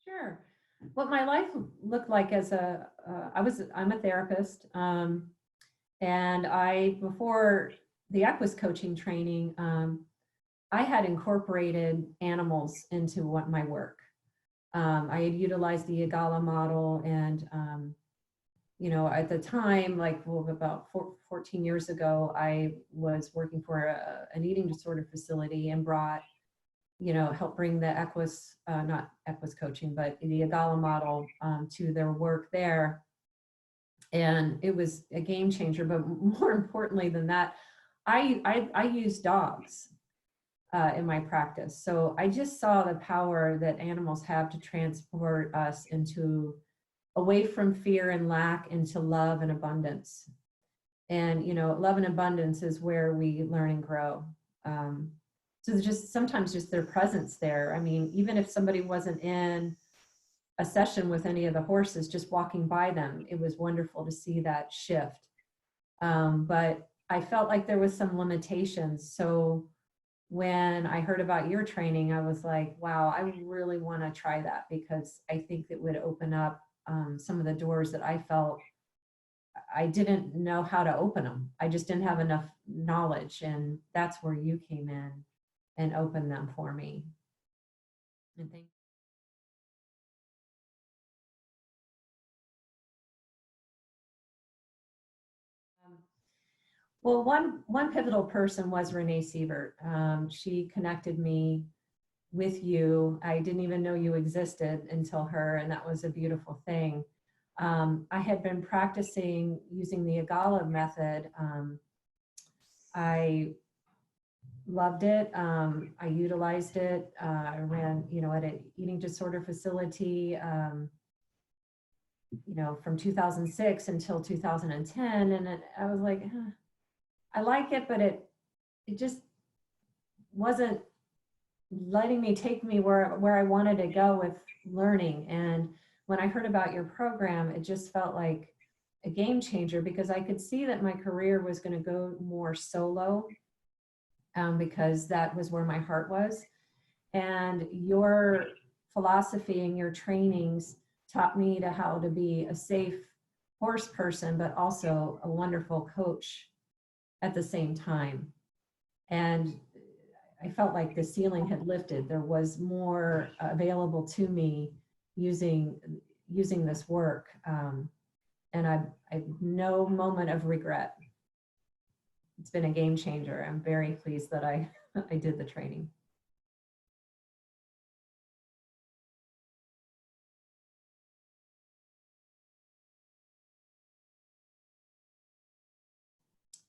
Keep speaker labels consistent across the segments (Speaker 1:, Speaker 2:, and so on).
Speaker 1: Sure. What my life looked like as I'm a therapist, and before the Equus coaching training, I had incorporated animals into my work. I had utilized the Igala model, and at the time, like about 14 years ago, I was working for an eating disorder facility and helped bring the Equus, not Equus coaching, but the Igala model to their work there. And it was a game changer, but more importantly than that, I use dogs in my practice. So I just saw the power that animals have to transport us away from fear and lack into love and abundance. And, love and abundance is where we learn and grow. So sometimes just their presence there. I mean, even if somebody wasn't in a session with any of the horses, just walking by them, it was wonderful to see that shift. But I felt like there was some limitations. So when I heard about your training, I was like, wow, I really want to try that, because I think it would open up some of the doors that I felt I didn't know how to open them. I just didn't have enough knowledge. And that's where you came in and opened them for me. And thank you. Well, one pivotal person was Renee Siebert. She connected me with you. I didn't even know you existed until her, and that was a beautiful thing. I had been practicing using the Igala method. I loved it. I utilized it. I ran, at an eating disorder facility, from 2006 until 2010. And I was like, I like it, but it just wasn't letting me take me where I wanted to go with learning. And when I heard about your program, it just felt like a game changer, because I could see that my career was going to go more solo, because that was where my heart was. And your philosophy and your trainings taught me how to be a safe horse person, but also a wonderful coach at the same time. And I felt like the ceiling had lifted. There was more available to me using this work. And I have no moment of regret. It's been a game changer. I'm very pleased that I did the training.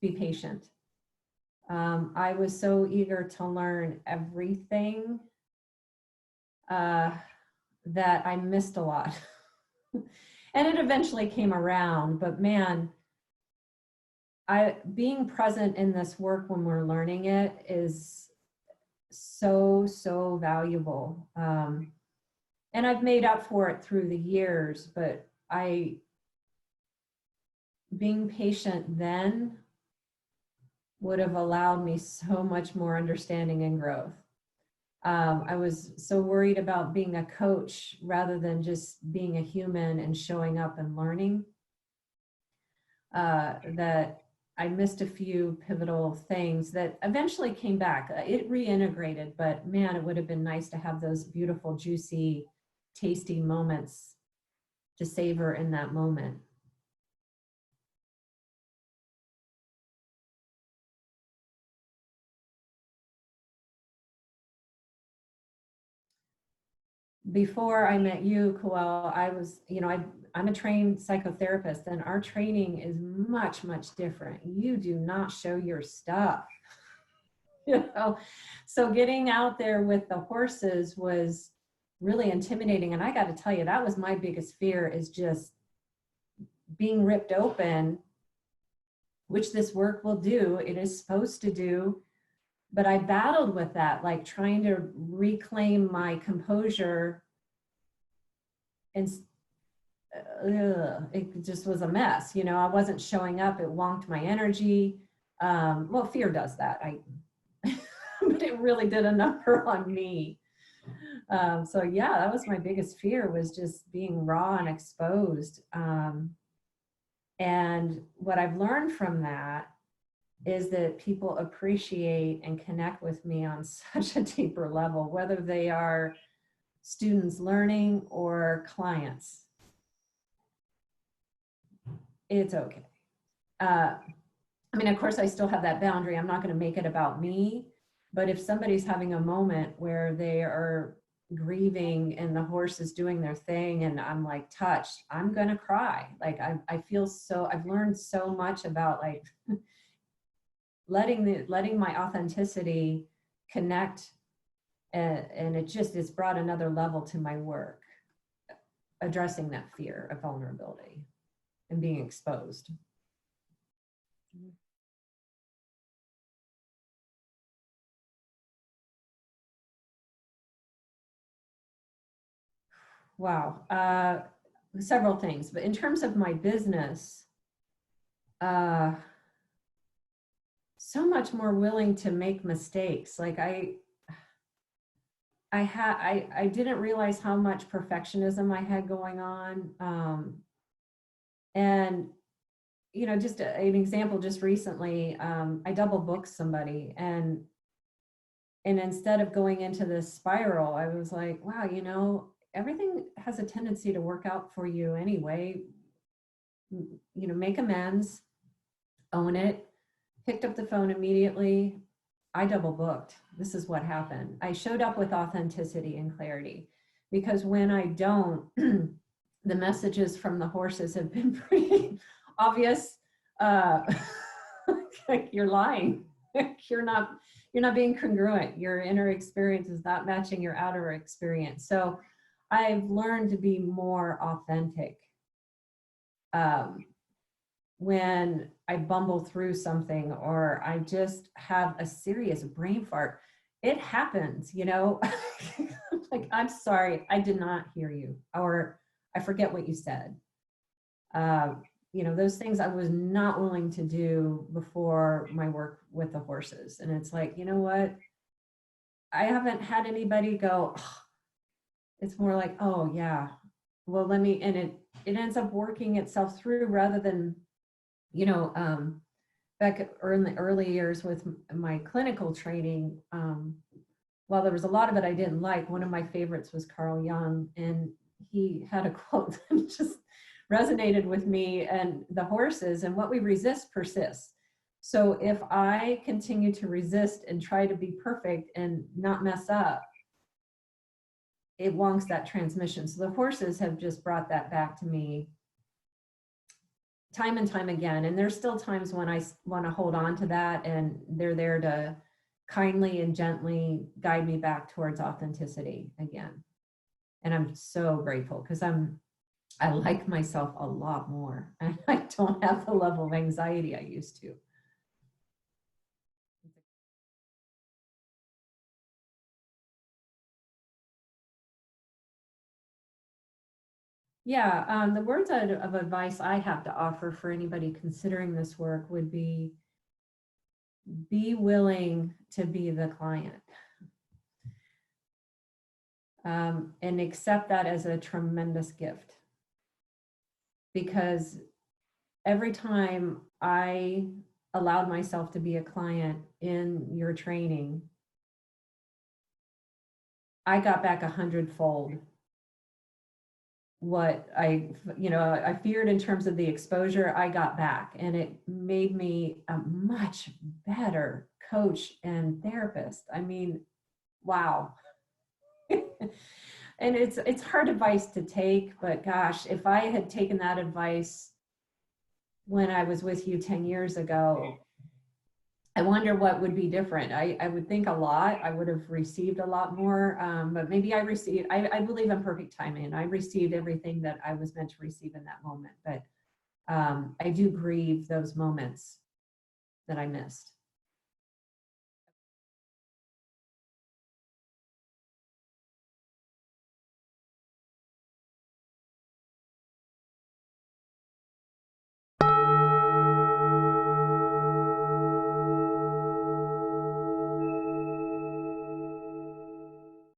Speaker 1: Be patient. I was so eager to learn everything that I missed a lot. And it eventually came around, but man, being present in this work when we're learning it is so valuable. And I've made up for it through the years, but being patient then would have allowed me so much more understanding and growth. I was so worried about being a coach rather than just being a human and showing up and learning, that I missed a few pivotal things that eventually came back. It reintegrated, but man, it would have been nice to have those beautiful, juicy, tasty moments to savor in that moment. Before I met you, Koelle, I was, I'm a trained psychotherapist, and our training is much different. You do not show your stuff, So getting out there with the horses was really intimidating. And I got to tell you, that was my biggest fear, is just being ripped open, which this work will do. It is supposed to do. But I battled with that, like trying to reclaim my composure, and it just was a mess. I wasn't showing up. It wonked my energy. Well, fear does that. But it really did a number on me. So yeah, that was my biggest fear, was just being raw and exposed. And what I've learned from that is that people appreciate and connect with me on such a deeper level, whether they are students learning or clients. It's okay. I mean, of course, I still have that boundary. I'm not going to make it about me. But if somebody's having a moment where they are grieving and the horse is doing their thing and I'm like touched, I'm going to cry. Like I feel so, I've learned so much about like letting my authenticity connect. And it just has brought another level to my work, addressing that fear of vulnerability and being exposed. Wow. Several things, but in terms of my business, so much more willing to make mistakes. Like I didn't realize how much perfectionism I had going on. And, you know, just an example, just recently, I double booked somebody, and instead of going into this spiral, I was like, wow, you know, everything has a tendency to work out for you anyway. You know, make amends, own it. Picked up the phone immediately. I double booked. This is what happened. I showed up with authenticity and clarity, because when I don't, the messages from the horses have been pretty obvious. Like, you're lying. You're not being congruent. Your inner experience is not matching your outer experience. So I've learned to be more authentic. When I bumble through something, or I just have a serious brain fart, it happens, you know. Like, I'm sorry, I did not hear you, or I forget what you said. You know, those things I was not willing to do before my work with the horses. And it's like, you know what? I haven't had anybody go, oh. It's more like, oh yeah, well, let me, and it ends up working itself through, rather than, you know, back in the early years with my clinical training, while there was a lot of it I didn't like, one of my favorites was Carl Jung, and he had a quote that just resonated with me and the horses: and what we resist persists. So if I continue to resist and try to be perfect and not mess up, it wonks that transmission. So the horses have just brought that back to me time and time again. And there's still times when I want to hold on to that, and they're there to kindly and gently guide me back towards authenticity again. And I'm so grateful, because I like myself a lot more, and I don't have the level of anxiety I used to. Yeah, the words of advice I have to offer for anybody considering this work would be willing to be the client, and accept that as a tremendous gift. Because every time I allowed myself to be a client in your training, I got back 100-fold what I feared in terms of the exposure. I got back, and it made me a much better coach and therapist. I mean, wow. And it's hard advice to take, but gosh, if I had taken that advice when I was with you 10 years ago, I wonder what would be different. I would think a lot. I would have received a lot more, but maybe I believe in perfect timing, and I received everything that I was meant to receive in that moment. But I do grieve those moments that I missed.